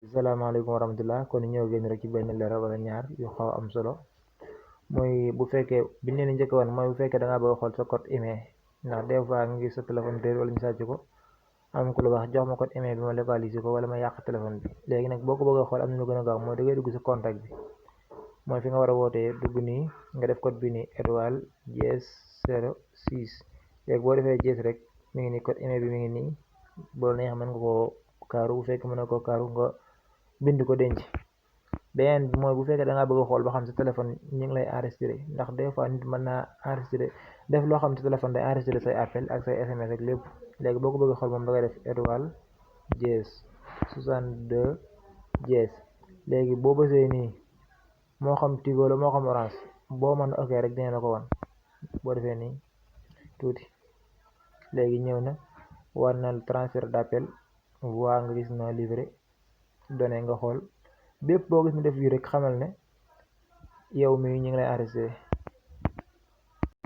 Assalamualaikum warahmatullah kon ñëw gën rek ci benn leral wala ñaar yu xaw am solo moy bu fekkee biñ leen njëkk won moy bu fekkee da nga bëgg xol sa code email ndax des fois nga gis sa téléphone réer wala ñu sàcc ko am ku la wax jox ma code email bi ma localiser ko wala ma yàq téléphone bi léegi nag boo ko bëgg xool am na lu gën a gaaw mooy da ngay dugg sa contact bi mooy fi nga war a wootee dugg nii nga def code bi nii étoile dièse 06 léegi boo defee dièse rek mi ngi nii code email bi mi ngi nii boo neex mën nga koo kaaru bu fekkee mën na koo kaaru nga bind ko denc beneen bi mooy bu fekkee da nga bëgg xool ba xam sa téléphone ñu ngi lay enregistré ndax des fois nit mën naa enregistré def loo xam sa téléphone day enregistré say appel ak say SMS ak lépp léegi boo ko bëgg xool moom da ngay def étoile dièse 62 dièse léegi boo bësee nii moo xam Tigo la moo xam Orange boo mën ok rek dina la ko wan boo defee nii tuuti léegi ñëw na war na transfert d'appel waa nga gis na livré données nga xool bépp boo gis mu def bii rek xamal ne yow mi ñu ngi lay enregistré